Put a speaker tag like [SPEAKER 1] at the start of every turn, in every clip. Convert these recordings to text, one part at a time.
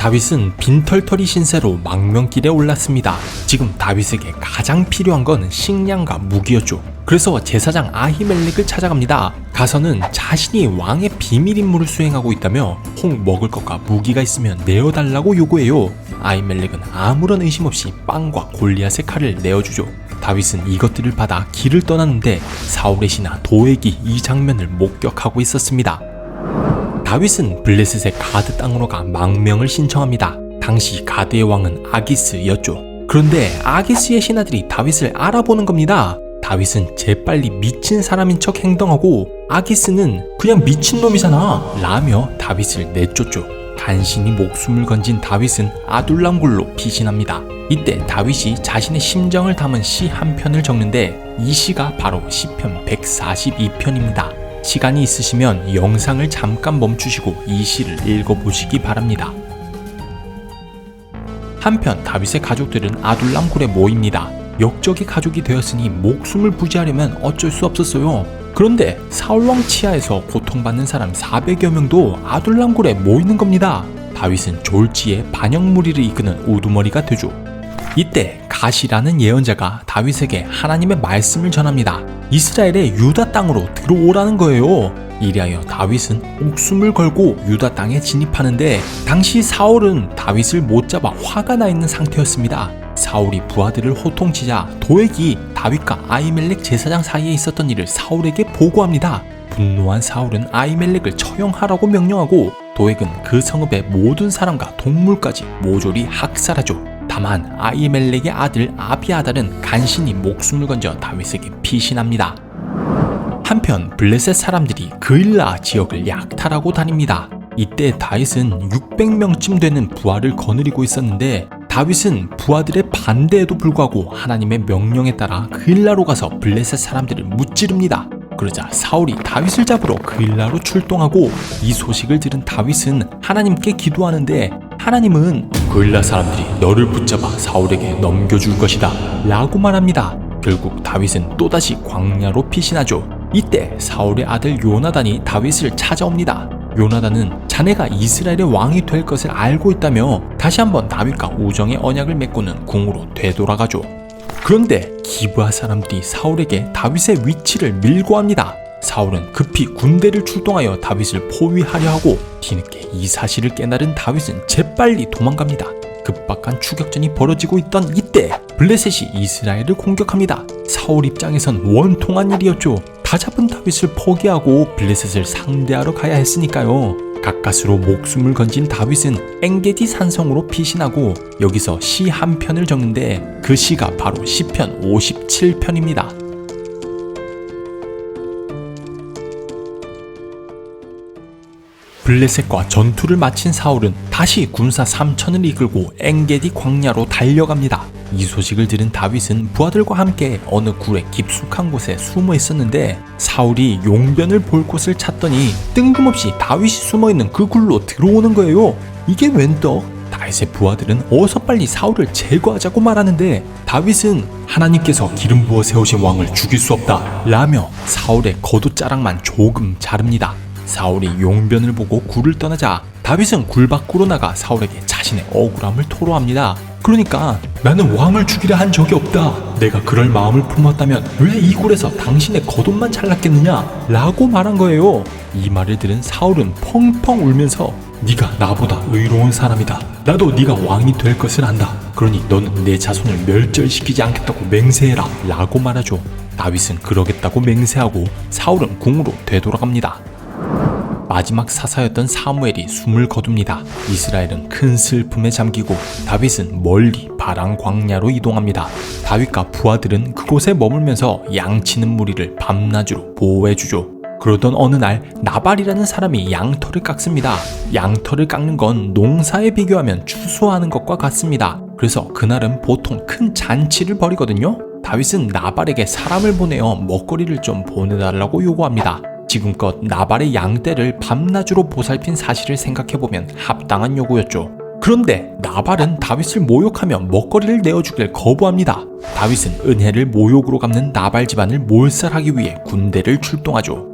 [SPEAKER 1] 다윗은 빈털터리 신세로 망명길에 올랐습니다. 지금 다윗에게 가장 필요한 건 식량과 무기였죠. 그래서 제사장 아히멜렉을 찾아갑니다. 가서는 자신이 왕의 비밀 임무를 수행하고 있다며 혹 먹을 것과 무기가 있으면 내어달라고 요구해요. 아히멜렉은 아무런 의심 없이 빵과 골리앗의 칼을 내어주죠. 다윗은 이것들을 받아 길을 떠났는데 사울의 신하 도액이 이 장면을 목격하고 있었습니다. 다윗은 블레셋의 가드 땅으로 가 망명을 신청합니다. 당시 가드의 왕은 아기스였죠. 그런데 아기스의 신하들이 다윗을 알아보는 겁니다. 다윗은 재빨리 미친 사람인 척 행동하고 아기스는 그냥 미친놈이잖아 라며 다윗을 내쫓죠. 간신히 목숨을 건진 다윗은 아둘람굴로 피신합니다. 이때 다윗이 자신의 심정을 담은 시 한 편을 적는데 이 시가 바로 시편 142편입니다. 시간이 있으시면 영상을 잠깐 멈추시고 이 시를 읽어보시기 바랍니다. 한편 다윗의 가족들은 아둘람굴에 모입니다. 역적의 가족이 되었으니 목숨을 부지하려면 어쩔 수 없었어요. 그런데 사울왕 치하에서 고통받는 사람 400여 명도 아둘람굴에 모이는 겁니다. 다윗은 졸지에 반역무리를 이끄는 우두머리가 되죠. 이때 가시라는 예언자가 다윗에게 하나님의 말씀을 전합니다. 이스라엘의 유다 땅으로 들어오라는 거예요. 이리하여 다윗은 목숨을 걸고 유다 땅에 진입하는데 당시 사울은 다윗을 못 잡아 화가 나 있는 상태였습니다. 사울이 부하들을 호통치자 도액이 다윗과 아히멜렉 제사장 사이에 있었던 일을 사울에게 보고합니다. 분노한 사울은 아히멜렉을 처형하라고 명령하고 도액은 그 성읍의 모든 사람과 동물까지 모조리 학살하죠. 다만 아히멜렉의 아들 아비아달은 간신히 목숨을 건져 다윗에게 피신합니다. 한편 블레셋 사람들이 그일라 지역을 약탈하고 다닙니다. 이때 다윗은 600명쯤 되는 부하를 거느리고 있었는데 다윗은 부하들의 반대에도 불구하고 하나님의 명령에 따라 그일라로 가서 블레셋 사람들을 무찌릅니다. 그러자 사울이 다윗을 잡으러 그일라로 출동하고 이 소식을 들은 다윗은 하나님께 기도하는데 하나님은 그일라 사람들이 너를 붙잡아 사울에게 넘겨줄 것이다 라고 말합니다. 결국 다윗은 또다시 광야로 피신하죠. 이때 사울의 아들 요나단이 다윗을 찾아옵니다. 요나단은 자네가 이스라엘의 왕이 될 것을 알고 있다며 다시 한번 다윗과 우정의 언약을 맺고는 궁으로 되돌아가죠. 그런데 기브아 사람들이 사울에게 다윗의 위치를 밀고합니다. 사울은 급히 군대를 출동하여 다윗을 포위하려 하고 뒤늦게 이 사실을 깨달은 다윗은 재빨리 도망갑니다. 급박한 추격전이 벌어지고 있던 이때 블레셋이 이스라엘을 공격합니다. 사울 입장에선 원통한 일이었죠. 다 잡은 다윗을 포기하고 블레셋을 상대하러 가야 했으니까요. 가까스로 목숨을 건진 다윗은 엔게디 산성으로 피신하고 여기서 시 한 편을 적는데 그 시가 바로 시편 57편입니다. 블레셋과 전투를 마친 사울은 다시 군사 3,000을 이끌고 엔게디 광야로 달려갑니다. 이 소식을 들은 다윗은 부하들과 함께 어느 굴의 깊숙한 곳에 숨어 있었는데 사울이 용변을 볼 곳을 찾더니 뜬금없이 다윗이 숨어있는 그 굴로 들어오는 거예요. 이게 웬 떡? 다윗의 부하들은 어서 빨리 사울을 제거하자고 말하는데 다윗은 하나님께서 기름 부어 세우신 왕을 죽일 수 없다 라며 사울의 겉옷자락만 조금 자릅니다. 사울이 용변을 보고 굴을 떠나자 다윗은 굴 밖으로 나가 사울에게 자신의 억울함을 토로합니다. 그러니까 나는 왕을 죽이려 한 적이 없다. 내가 그럴 마음을 품었다면 왜 이 굴에서 당신의 겉옷만 잘랐겠느냐 라고 말한 거예요. 이 말을 들은 사울은 펑펑 울면서 네가 나보다 의로운 사람이다. 나도 네가 왕이 될 것을 안다. 그러니 너는 내 자손을 멸절시키지 않겠다고 맹세해라 라고 말하죠. 다윗은 그러겠다고 맹세하고 사울은 궁으로 되돌아갑니다. 마지막 사사였던 사무엘이 숨을 거둡니다. 이스라엘은 큰 슬픔에 잠기고 다윗은 멀리 바랑 광야로 이동합니다. 다윗과 부하들은 그곳에 머물면서 양치는 무리를 밤낮으로 보호해주죠. 그러던 어느 날 나발이라는 사람이 양털을 깎습니다. 양털을 깎는 건 농사에 비교하면 추수하는 것과 같습니다. 그래서 그날은 보통 큰 잔치를 벌이거든요. 다윗은 나발에게 사람을 보내어 먹거리를 좀 보내달라고 요구합니다. 지금껏 나발의 양떼를 밤낮으로 보살핀 사실을 생각해보면 합당한 요구였죠. 그런데 나발은 다윗을 모욕하며 먹거리를 내어주길 거부합니다. 다윗은 은혜를 모욕으로 갚는 나발 집안을 몰살하기 위해 군대를 출동하죠.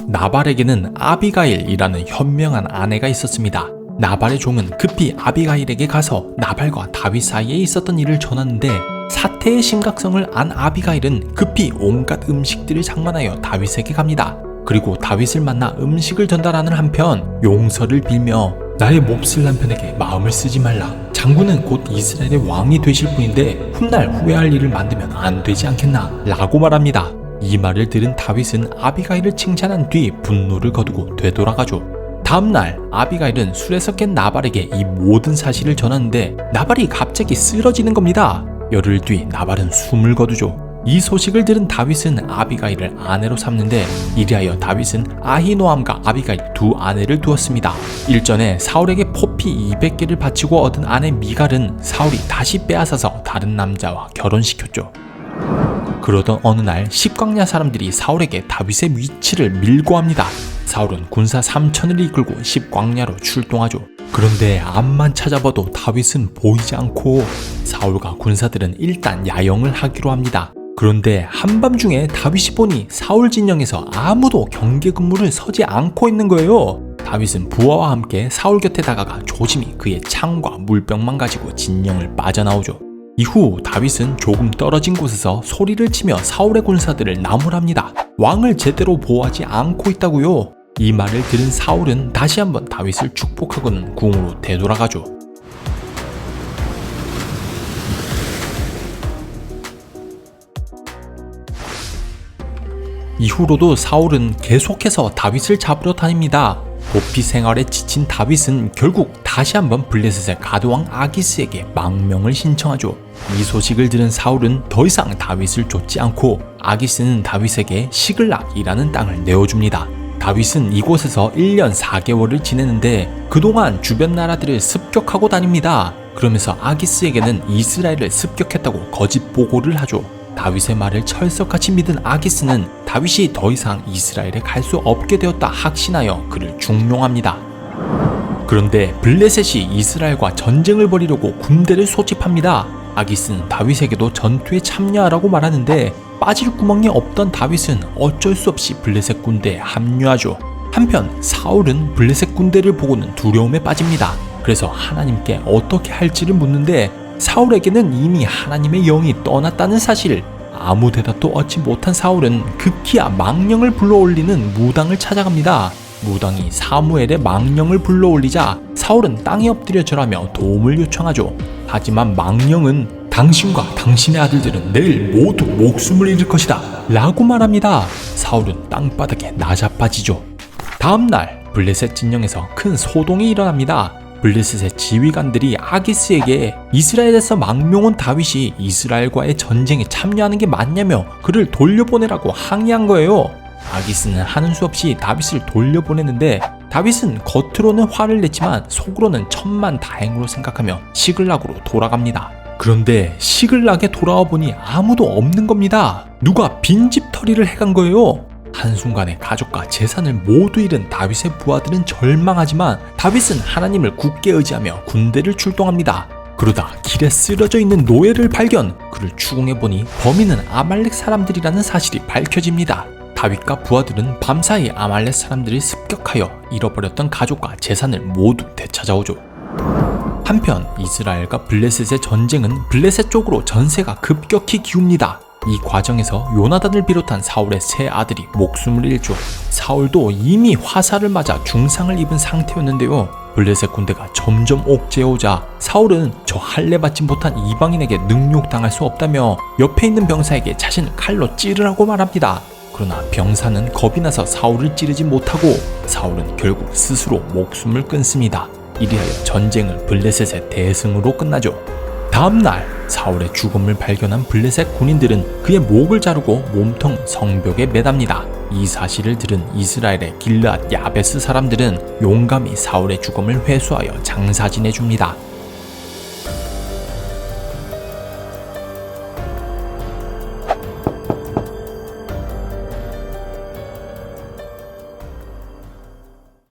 [SPEAKER 1] 나발에게는 아비가일이라는 현명한 아내가 있었습니다. 나발의 종은 급히 아비가일에게 가서 나발과 다윗 사이에 있었던 일을 전하는데 사태의 심각성을 안 아비가일은 급히 온갖 음식들을 장만하여 다윗에게 갑니다. 그리고 다윗을 만나 음식을 전달하는 한편 용서를 빌며 나의 몹쓸 남편에게 마음을 쓰지 말라. 장군은 곧 이스라엘의 왕이 되실 분인데 훗날 후회할 일을 만들면 안 되지 않겠나? 라고 말합니다. 이 말을 들은 다윗은 아비가일을 칭찬한 뒤 분노를 거두고 되돌아가죠. 다음날 아비가일은 술에서 깬 나발에게 이 모든 사실을 전하는데 나발이 갑자기 쓰러지는 겁니다. 열흘 뒤 나발은 숨을 거두죠. 이 소식을 들은 다윗은 아비가일을 아내로 삼는데 이리하여 다윗은 아히노암과 아비가일 두 아내를 두었습니다. 일전에 사울에게 포피 200개를 바치고 얻은 아내 미갈은 사울이 다시 빼앗아서 다른 남자와 결혼시켰죠. 그러던 어느 날 십광야 사람들이 사울에게 다윗의 위치를 밀고 합니다. 사울은 군사 3,000을 이끌고 십광야로 출동하죠. 그런데 앞만 찾아봐도 다윗은 보이지 않고 사울과 군사들은 일단 야영을 하기로 합니다. 그런데 한밤중에 다윗이 보니 사울 진영에서 아무도 경계 근무를 서지 않고 있는 거예요. 다윗은 부하와 함께 사울 곁에 다가가 조심히 그의 창과 물병만 가지고 진영을 빠져나오죠. 이후 다윗은 조금 떨어진 곳에서 소리를 치며 사울의 군사들을 나무랍니다. 왕을 제대로 보호하지 않고 있다고요. 이 말을 들은 사울은 다시 한번 다윗을 축복하고는 궁으로 되돌아가죠. 이후로도 사울은 계속해서 다윗을 잡으러 다닙니다. 도피 생활에 지친 다윗은 결국 다시 한번 블레셋의 가드왕 아기스에게 망명을 신청하죠. 이 소식을 들은 사울은 더 이상 다윗을 쫓지 않고 아기스는 다윗에게 시글락이라는 땅을 내어줍니다. 다윗은 이곳에서 1년 4개월을 지내는데 그동안 주변 나라들을 습격하고 다닙니다. 그러면서 아기스에게는 이스라엘을 습격했다고 거짓 보고를 하죠. 다윗의 말을 철석같이 믿은 아기스는 다윗이 더 이상 이스라엘에 갈 수 없게 되었다 확신하여 그를 중용합니다. 그런데 블레셋이 이스라엘과 전쟁을 벌이려고 군대를 소집합니다. 아기스는 다윗에게도 전투에 참여하라고 말하는데 빠질 구멍이 없던 다윗은 어쩔 수 없이 블레셋 군대에 합류하죠. 한편 사울은 블레셋 군대를 보고는 두려움에 빠집니다. 그래서 하나님께 어떻게 할지를 묻는데 사울에게는 이미 하나님의 영이 떠났다는 사실. 아무 대답도 얻지 못한 사울은 급기야 망령을 불러올리는 무당을 찾아갑니다. 무당이 사무엘의 망령을 불러올리자 사울은 땅에 엎드려 절하며 도움을 요청하죠. 하지만 망령은 당신과 당신의 아들들은 내일 모두 목숨을 잃을 것이다 라고 말합니다. 사울은 땅바닥에 나자빠지죠. 다음날 블레셋 진영에서 큰 소동이 일어납니다. 블레셋의 지휘관들이 아기스에게 이스라엘에서 망명 온 다윗이 이스라엘과의 전쟁에 참여하는 게 맞냐며 그를 돌려보내라고 항의한 거예요. 아기스는 하는 수 없이 다윗을 돌려보내는데 다윗은 겉으로는 화를 냈지만 속으로는 천만다행으로 생각하며 시글락으로 돌아갑니다. 그런데 시글락에 돌아와 보니 아무도 없는 겁니다. 누가 빈집털이를 해간 거예요. 한순간에 가족과 재산을 모두 잃은 다윗의 부하들은 절망하지만 다윗은 하나님을 굳게 의지하며 군대를 출동합니다. 그러다 길에 쓰러져 있는 노예를 발견. 그를 추궁해보니 범인은 아말렉 사람들이라는 사실이 밝혀집니다. 다윗과 부하들은 밤사이 아말렉 사람들을 습격하여 잃어버렸던 가족과 재산을 모두 되찾아오죠. 한편 이스라엘과 블레셋의 전쟁은 블레셋 쪽으로 전세가 급격히 기웁니다. 이 과정에서 요나단을 비롯한 사울의 세 아들이 목숨을 잃죠. 사울도 이미 화살을 맞아 중상을 입은 상태였는데요. 블레셋 군대가 점점 옥죄어오자 사울은 저 할례받지 못한 이방인에게 능욕당할 수 없다며 옆에 있는 병사에게 자신을 칼로 찌르라고 말합니다. 그러나 병사는 겁이 나서 사울을 찌르지 못하고 사울은 결국 스스로 목숨을 끊습니다. 이리하여 전쟁은 블레셋의 대승으로 끝나죠. 다음날 사울의 죽음을 발견한 블레셋 군인들은 그의 목을 자르고 몸통 성벽에 매답니다. 이 사실을 들은 이스라엘의 길르앗 야베스 사람들은 용감히 사울의 죽음을 회수하여 장사 지내줍니다.